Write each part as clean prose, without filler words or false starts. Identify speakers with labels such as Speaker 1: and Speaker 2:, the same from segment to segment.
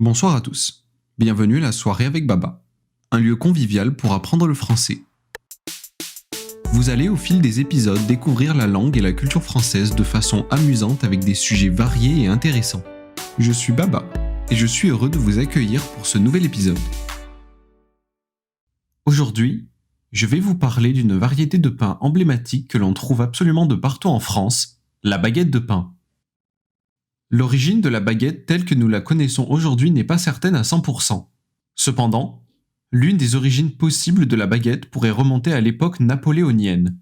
Speaker 1: Bonsoir à tous. Bienvenue à la soirée avec Baba, un lieu convivial pour apprendre le français. Vous allez au fil des épisodes découvrir la langue et la culture française de façon amusante avec des sujets variés et intéressants. Je suis Baba et je suis heureux de vous accueillir pour ce nouvel épisode. Aujourd'hui, je vais vous parler d'une variété de pain emblématique que l'on trouve absolument de partout en France, la baguette de pain. L'origine de la baguette telle que nous la connaissons aujourd'hui n'est pas certaine à 100%. Cependant, l'une des origines possibles de la baguette pourrait remonter à l'époque napoléonienne.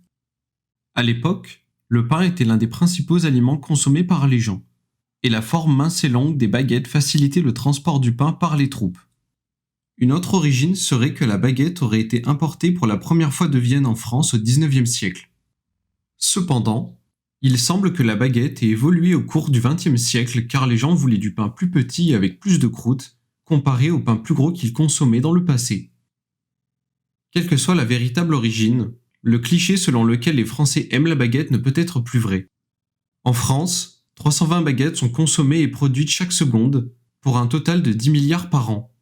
Speaker 1: À l'époque, le pain était l'un des principaux aliments consommés par les gens, et la forme mince et longue des baguettes facilitait le transport du pain par les troupes. Une autre origine serait que la baguette aurait été importée pour la première fois de Vienne en France au XIXe siècle. Cependant, il semble que la baguette ait évolué au cours du XXe siècle car les gens voulaient du pain plus petit et avec plus de croûte, comparé au pain plus gros qu'ils consommaient dans le passé. Quelle que soit la véritable origine, le cliché selon lequel les Français aiment la baguette ne peut être plus vrai. En France, 320 baguettes sont consommées et produites chaque seconde, pour un total de 10 milliards par an.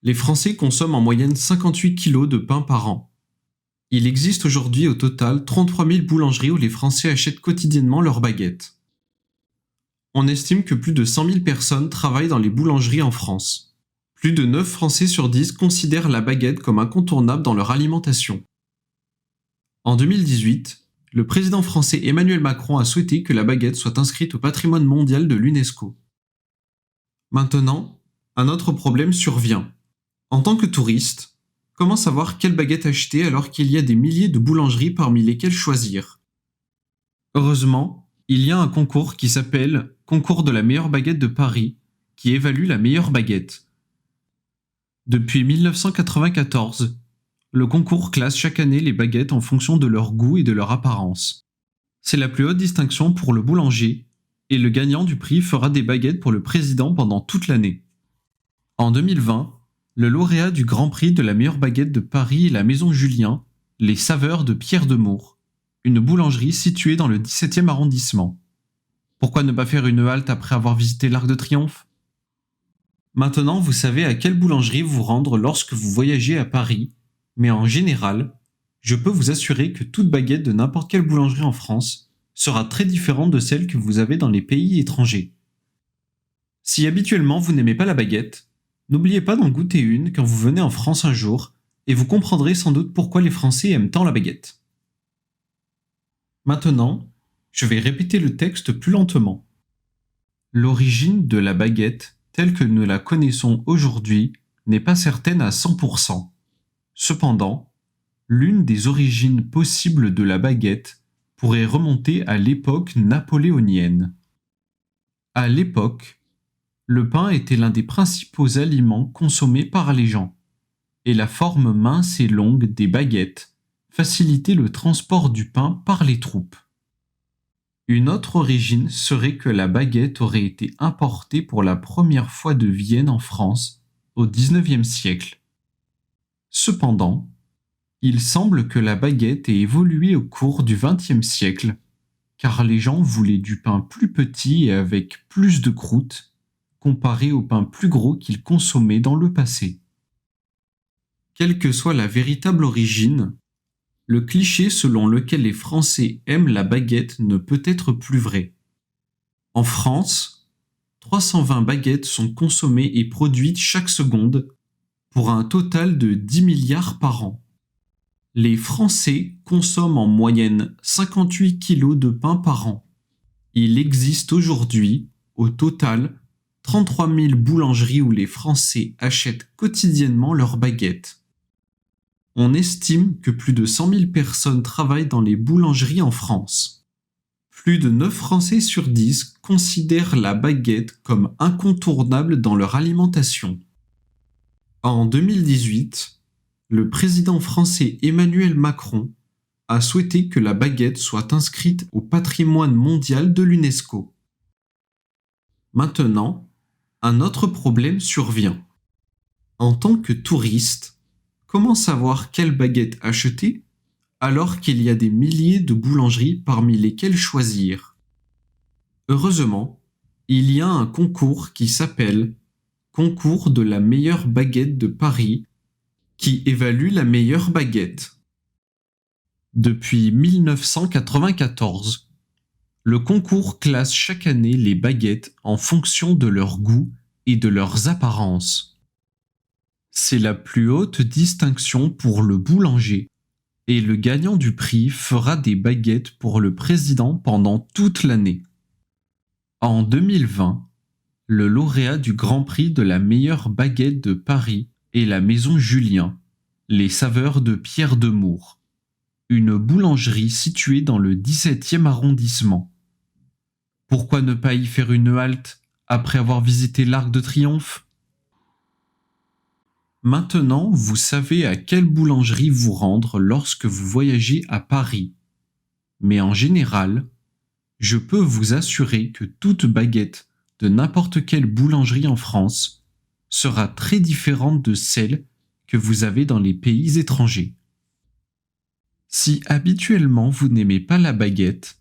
Speaker 1: Les Français consomment en moyenne 58 kilos de pain par an. Il existe aujourd'hui au total 33 000 boulangeries où les Français achètent quotidiennement leurs baguettes. On estime que plus de 100 000 personnes travaillent dans les boulangeries en France. Plus de 9 Français sur 10 considèrent la baguette comme incontournable dans leur alimentation. En 2018, le président français Emmanuel Macron a souhaité que la baguette soit inscrite au patrimoine mondial de l'UNESCO. Maintenant, un autre problème survient. En tant que touriste, comment savoir quelle baguette acheter alors qu'il y a des milliers de boulangeries parmi lesquelles choisir? Heureusement, il y a un concours qui s'appelle Concours de la meilleure baguette de Paris, qui évalue la meilleure baguette. Depuis 1994, le concours classe chaque année les baguettes en fonction de leur goût et de leur apparence. C'est la plus haute distinction pour le boulanger, et le gagnant du prix fera des baguettes pour le président pendant toute l'année. En 2020, le lauréat du Grand Prix de la meilleure baguette de Paris est la Maison Julien, les Saveurs de Pierre de Mour, une boulangerie située dans le 17e arrondissement. Pourquoi ne pas faire une halte après avoir visité l'Arc de Triomphe? Maintenant, vous savez à quelle boulangerie vous rendre lorsque vous voyagez à Paris, mais en général, je peux vous assurer que toute baguette de n'importe quelle boulangerie en France sera très différente de celle que vous avez dans les pays étrangers. Si habituellement vous n'aimez pas la baguette, n'oubliez pas d'en goûter une quand vous venez en France un jour, et vous comprendrez sans doute pourquoi les Français aiment tant la baguette. Maintenant, je vais répéter le texte plus lentement. L'origine de la baguette, telle que nous la connaissons aujourd'hui, n'est pas certaine à 100%. Cependant, l'une des origines possibles de la baguette pourrait remonter à l'époque napoléonienne. À l'époque, le pain était l'un des principaux aliments consommés par les gens, et la forme mince et longue des baguettes facilitait le transport du pain par les troupes. Une autre origine serait que la baguette aurait été importée pour la première fois de Vienne en France au XIXe siècle. Cependant, il semble que la baguette ait évolué au cours du XXe siècle, car les gens voulaient du pain plus petit et avec plus de croûte, comparé au pain plus gros qu'ils consommaient dans le passé. Quelle que soit la véritable origine, le cliché selon lequel les Français aiment la baguette ne peut être plus vrai. En France, 320 baguettes sont consommées et produites chaque seconde pour un total de 10 milliards par an. Les Français consomment en moyenne 58 kilos de pain par an. Il existe aujourd'hui, au total, 33 000 boulangeries où les Français achètent quotidiennement leurs baguettes. On estime que plus de 100 000 personnes travaillent dans les boulangeries en France. Plus de 9 Français sur 10 considèrent la baguette comme incontournable dans leur alimentation. En 2018, le président français Emmanuel Macron a souhaité que la baguette soit inscrite au patrimoine mondial de l'UNESCO. Maintenant, un autre problème survient. En tant que touriste, comment savoir quelle baguette acheter alors qu'il y a des milliers de boulangeries parmi lesquelles choisir? Heureusement, il y a un concours qui s'appelle concours de la meilleure baguette de Paris qui évalue la meilleure baguette. Depuis 1994, le concours classe chaque année les baguettes en fonction de leur goût et de leurs apparences. C'est la plus haute distinction pour le boulanger et le gagnant du prix fera des baguettes pour le président pendant toute l'année. En 2020, le lauréat du Grand Prix de la meilleure baguette de Paris est la Maison Julien, les saveurs de Pierre Demour, une boulangerie située dans le 17e arrondissement. Pourquoi ne pas y faire une halte après avoir visité l'Arc de Triomphe ? Maintenant, vous savez à quelle boulangerie vous rendre lorsque vous voyagez à Paris. Mais en général, je peux vous assurer que toute baguette de n'importe quelle boulangerie en France sera très différente de celle que vous avez dans les pays étrangers. Si habituellement vous n'aimez pas la baguette,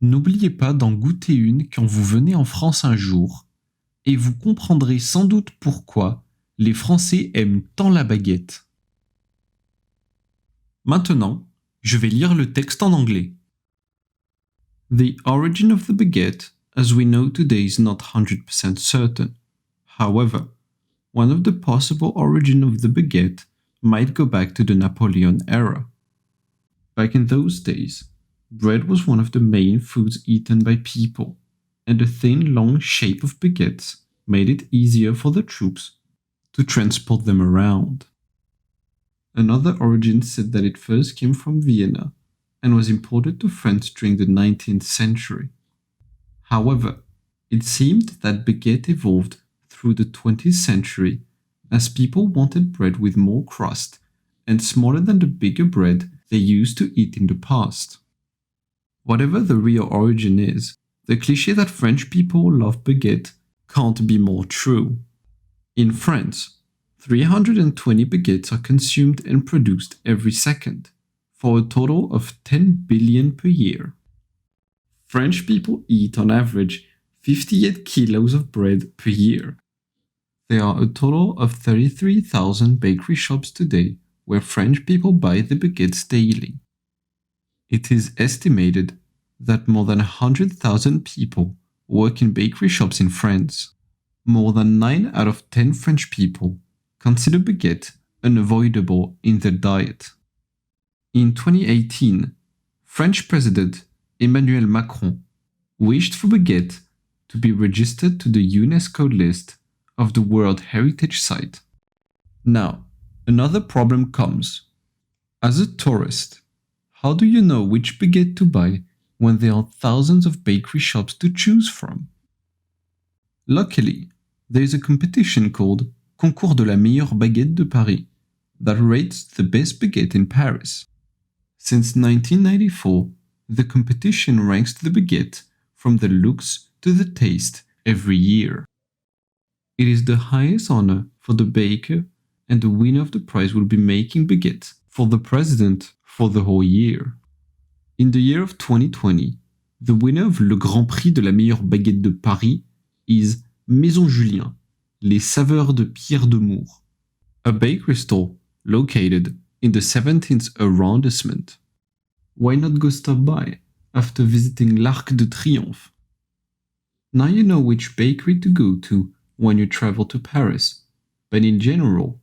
Speaker 1: n'oubliez pas d'en goûter une quand vous venez en France un jour, et vous comprendrez sans doute pourquoi les Français aiment tant la baguette. Maintenant, je vais lire le texte en anglais. The origin of the baguette, as we know today, is not 100% certain. However, one of the possible origins of the baguette might go back to the Napoleon era. Back in those days, bread was one of the main foods eaten by people, and the thin, long shape of baguettes made it easier for the troops to transport them around. Another origin said that it first came from Vienna and was imported to France during the 19th century. However, it seemed that baguette evolved through the 20th century as people wanted bread with more crust and smaller than the bigger bread they used to eat in the past. Whatever the real origin is, the cliché that French people love baguette can't be more true. In France, 320 baguettes are consumed and produced every second, for a total of 10 billion per year. French people eat on average 58 kilos of bread per year. There are a total of 33,000 bakery shops today where French people buy the baguettes daily. It is estimated that more than 100,000 people work in bakery shops in France. More than 9 out of 10 French people consider baguette unavoidable in their diet. In 2018, French President Emmanuel Macron wished for baguette to be registered to the UNESCO list of the World Heritage Site. Now, another problem comes. As a tourist, how do you know which baguette to buy when there are thousands of bakery shops to choose from? Luckily, there is a competition called Concours de la meilleure baguette de Paris that rates the best baguette in Paris. Since 1994, the competition ranks the baguette from the looks to the taste every year. It is the highest honor for the baker, and the winner of the prize will be making baguette for the president for the whole year. In the year of 2020, the winner of Le Grand Prix de la meilleure baguette de Paris is Maison Julien, les saveurs de Pierre Demour, a bakery store located in the 17th arrondissement. Why not go stop by after visiting l'Arc de Triomphe? Now you know which bakery to go to when you travel to Paris, but in general,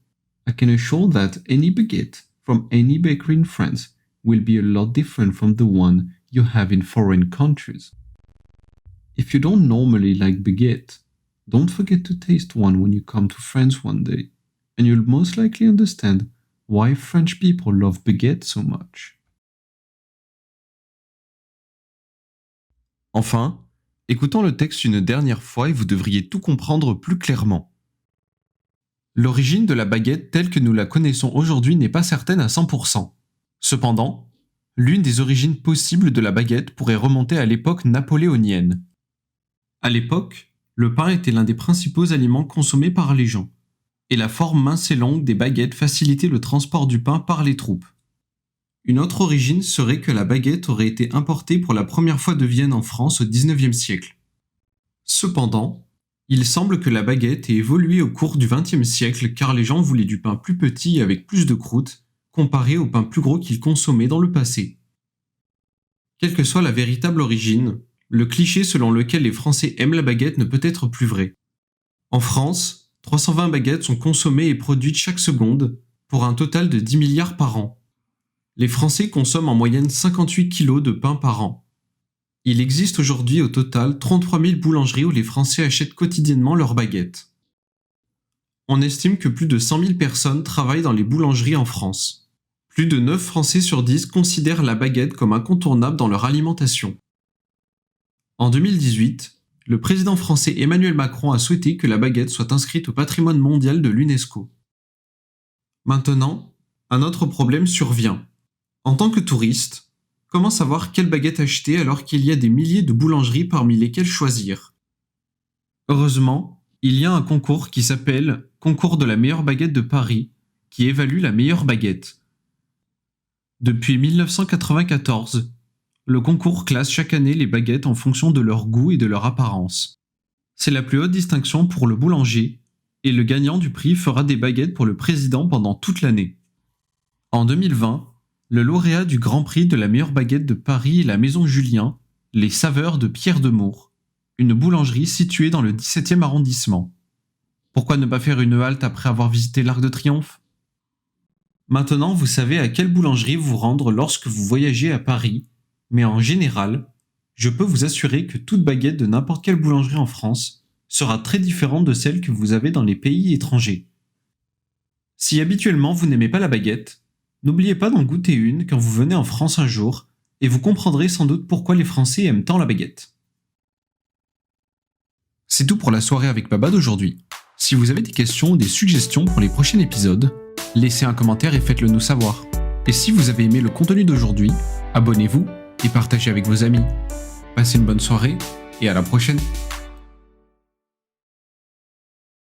Speaker 1: I can assure that any baguette from any bakery in France will be a lot different from the one you have in foreign countries. If you don't normally like baguette, don't forget to taste one when you come to France one day, and you'll most likely understand why French people love baguette so much. Enfin, écoutons le texte une dernière fois et vous devriez tout comprendre plus clairement. L'origine de la baguette telle que nous la connaissons aujourd'hui n'est pas certaine à 100%. Cependant, l'une des origines possibles de la baguette pourrait remonter à l'époque napoléonienne. À l'époque, le pain était l'un des principaux aliments consommés par les gens, et la forme mince et longue des baguettes facilitait le transport du pain par les troupes. Une autre origine serait que la baguette aurait été importée pour la première fois de Vienne en France au XIXe siècle. Cependant, Il semble que la baguette ait évolué au cours du XXe siècle car les gens voulaient du pain plus petit et avec plus de croûte, comparé au pain plus gros qu'ils consommaient dans le passé. Quelle que soit la véritable origine, le cliché selon lequel les Français aiment la baguette ne peut être plus vrai. En France, 320 baguettes sont consommées et produites chaque seconde, pour un total de 10 milliards par an. Les Français consomment en moyenne 58 kilos de pain par an. Il existe aujourd'hui au total 33 000 boulangeries où les Français achètent quotidiennement leurs baguettes. On estime que plus de 100 000 personnes travaillent dans les boulangeries en France. Plus de 9 Français sur 10 considèrent la baguette comme incontournable dans leur alimentation. En 2018, le président français Emmanuel Macron a souhaité que la baguette soit inscrite au patrimoine mondial de l'UNESCO. Maintenant, un autre problème survient. En tant que touriste, comment savoir quelle baguette acheter alors qu'il y a des milliers de boulangeries parmi lesquelles choisir? Heureusement, il y a un concours qui s'appelle Concours de la meilleure baguette de Paris, qui évalue la meilleure baguette. Depuis 1994, le concours classe chaque année les baguettes en fonction de leur goût et de leur apparence. C'est la plus haute distinction pour le boulanger, et le gagnant du prix fera des baguettes pour le président pendant toute l'année. En 2020, le lauréat du Grand Prix de la meilleure baguette de Paris est la Maison Julien, les Saveurs de Pierre de Mour, une boulangerie située dans le 17e arrondissement. Pourquoi ne pas faire une halte après avoir visité l'Arc de Triomphe? Maintenant, vous savez à quelle boulangerie vous rendre lorsque vous voyagez à Paris, mais en général, je peux vous assurer que toute baguette de n'importe quelle boulangerie en France sera très différente de celle que vous avez dans les pays étrangers. Si habituellement vous n'aimez pas la baguette, n'oubliez pas d'en goûter une quand vous venez en France un jour, et vous comprendrez sans doute pourquoi les Français aiment tant la baguette. C'est tout pour la soirée avec Baba d'aujourd'hui. Si vous avez des questions ou des suggestions pour les prochains épisodes, laissez un commentaire et faites-le nous savoir. Et si vous avez aimé le contenu d'aujourd'hui, abonnez-vous et partagez avec vos amis. Passez une bonne soirée et à la prochaine.